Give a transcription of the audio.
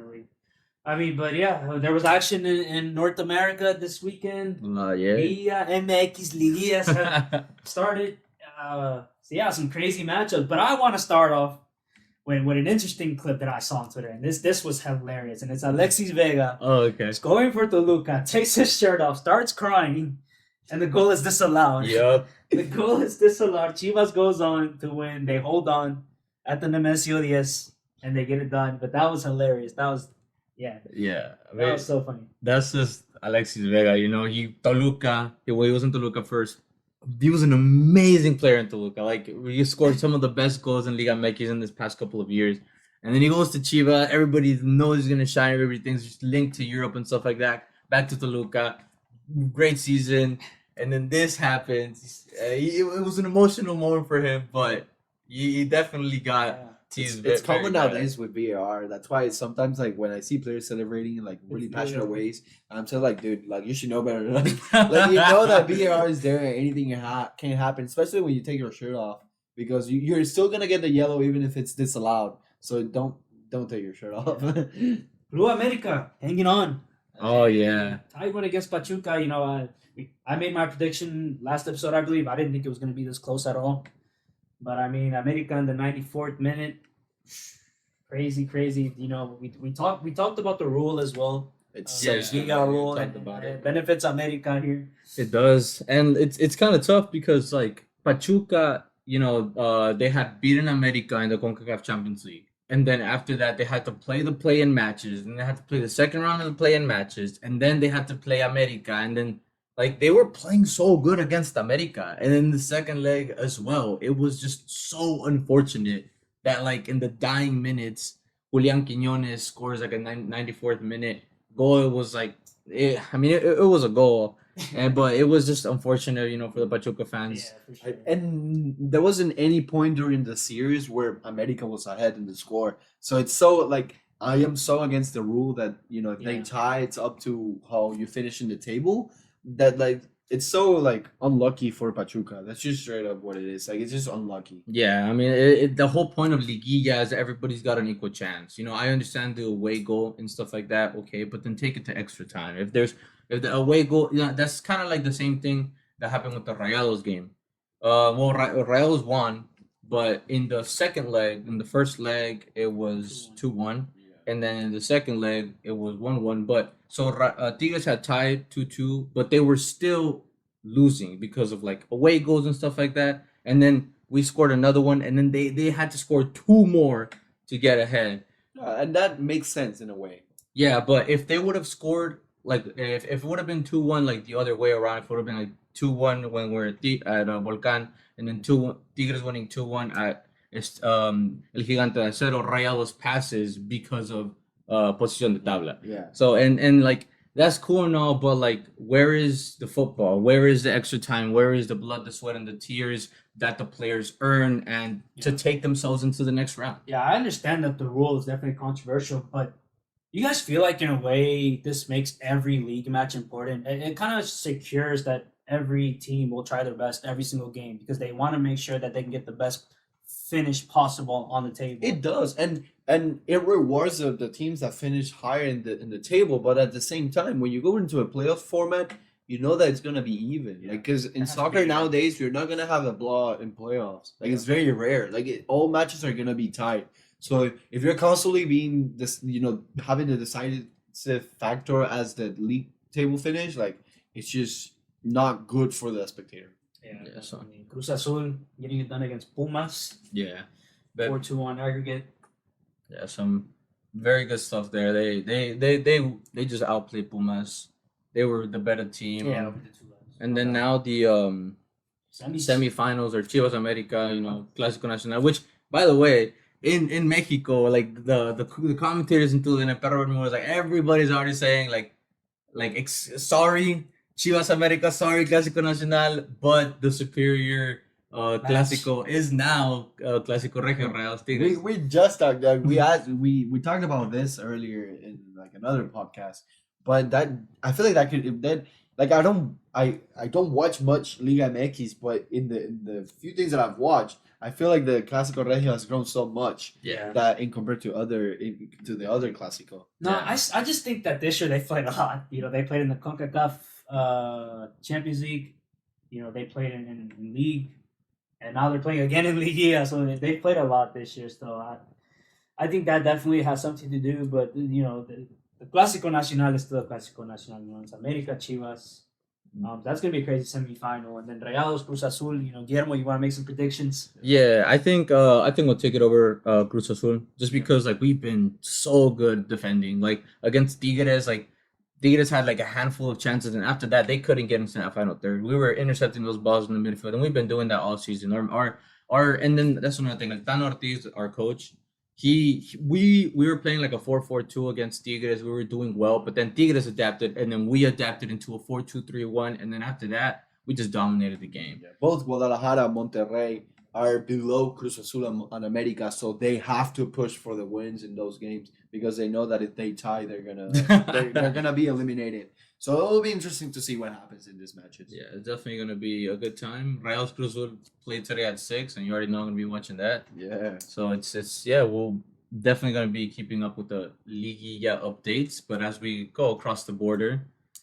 definitely. I mean, but yeah, there was action in North America this weekend. Yeah. Liga MX Liguilla started. So yeah, some crazy matchups. But I want to start off with an interesting clip that I saw on Twitter, and this was hilarious. And it's Alexis Vega. Oh, okay. He's going for Toluca, takes his shirt off, starts crying, and the goal is disallowed. Yep. The goal is disallowed. Chivas goes on to win. They hold on at the Nemesio 10, and they get it done. But that was hilarious. That was, yeah. Yeah. That was so funny. That's just Alexis Vega. Toluca. He was in Toluca first. He was an amazing player in Toluca. Like, he scored some of the best goals in Liga MX in this past couple of years. And then he goes to Chivas. Everybody knows he's going to shine. Everything's just linked to Europe and stuff like that. Back to Toluca. Great season. And then this happens. It was an emotional moment for him, but he definitely got teased. It's common nowadays with VAR. That's why sometimes, like, when I see players celebrating in like really passionate ways, I'm still like, dude, like, you should know better. Like you know that VAR is there and anything can happen, especially when you take your shirt off, because you're still gonna get the yellow even if it's disallowed. So don't take your shirt off. Blue America hanging on. Oh yeah. Tied one against Pachuca. I made my prediction last episode, I believe. I didn't think it was going to be this close at all. But, I mean, America in the 94th minute, crazy. We talked about the rule as well. It's Liga rule. It benefits America here. It does. And it's kind of tough because, like, Pachuca, they had beaten America in the CONCACAF Champions League. And then after that, they had to play the play-in matches. And they had to play the second round of the play-in matches. And then they had to play America. And then, like, they were playing so good against America. And in the second leg as well, it was just so unfortunate that, like, in the dying minutes, Julian Quiñones scores, like, a 94th minute goal. It was, like, it was a goal. But it was just unfortunate, for the Pachuca fans. Yeah, for sure. And there wasn't any point during the series where America was ahead in the score. So it's so, like, I am so against the rule that, if they tie, it's up to how you finish in the table. That, like, it's so, like, unlucky for Pachuca. That's just straight up what it is. Like, it's just unlucky. Yeah, I mean, the whole point of Liguilla is everybody's got an equal chance. I understand the away goal and stuff like that, okay, but then take it to extra time. If the away goal, that's kind of like the same thing that happened with the Rayados game. Rayados won, but in the first leg, it was 2-1. And then in the second leg, it was 1-1. But so Tigres had tied 2-2, but they were still losing because of, like, away goals and stuff like that. And then we scored another one, and then they had to score 2 more to get ahead. And that makes sense in a way. Yeah, but if they would have scored, like, if it would have been 2-1, like the other way around, if it would have been like 2-1 when we're at Volcan, and then Tigres winning 2-1 at El Gigante de Acero, Rayados passes because of posición de tabla. Yeah. So and like, that's cool and all, but, like, where is the football? Where is the extra time? Where is the blood, the sweat, and the tears that the players earn and to take themselves into the next round? Yeah, I understand that the rule is definitely controversial, but you guys feel like, in a way, this makes every league match important? It kind of secures that every team will try their best every single game because they want to make sure that they can get the best finish possible on the table. It does, and it rewards the teams that finish higher in the table. But at the same time, when you go into a playoff format, you know that it's gonna be even. Yeah. Like, because in soccer nowadays, you're not gonna have a blowout in playoffs. Like, it's very rare. Like, all matches are gonna be tied. So if you're constantly being this, having the decisive factor as the league table finish, like, it's just not good for the spectator. Yeah, so Cruz Azul getting it done against Pumas. Yeah. 4-2 on aggregate. Yeah, some very good stuff there. They just outplayed Pumas. They were the better team. Yeah, over the 2 legs. And then now the semifinals are Chivas America, Clásico Nacional, which, by the way, in Mexico, like, the commentators in Tulane, Perro was like, everybody's already saying like sorry, Chivas America, sorry, Clásico Nacional, but the superior Clásico is now Clásico Regio Rayados Tigres. We just talked. We talked about this earlier in, like, another podcast, but that I feel like that like I don't watch much Liga MX, but in the few things that I've watched, I feel like the Clásico Regio has grown so much Yeah. that in compared to to the other Clásico. No, Yeah. I just think that this year they played a lot. You know, they played in the CONCACAF Champions League. You know, they played in League, and now they're playing again in Liguilla. So they played a lot this year. So I think that definitely has something to do. But you know, the Clásico Nacional is still a Clásico Nacional. You know, it's America Chivas. That's gonna be a crazy semifinal, and then Rayados Cruz Azul. You know, Guillermo, you want to make some predictions? Yeah, I think we'll take it over Cruz Azul just because like we've been so good defending like against Tigres. Like Tigres had like a handful of chances, and after that they couldn't get into that final third. We were intercepting those balls in the midfield, and we've been doing that all season. Our and then that's another thing. Like Dan Ortiz, our coach, we were playing like a 4-4-2 against Tigres. We were doing well, but then Tigres adapted, and then we adapted into a 4-2-3-1, and then after that we just dominated the game. Yeah. Both Guadalajara and Monterrey are below Cruz Azul and America, so they have to push for the wins in those games because they know that if they tie, they're gonna be eliminated. So it will be interesting to see what happens in these matches. Yeah, it's definitely gonna be a good time. Rayados Cruz will play today at 6, and you already know I'm gonna be watching that. Yeah. So it's yeah, we'll definitely gonna be keeping up with the Liguilla updates. But as we go across the border,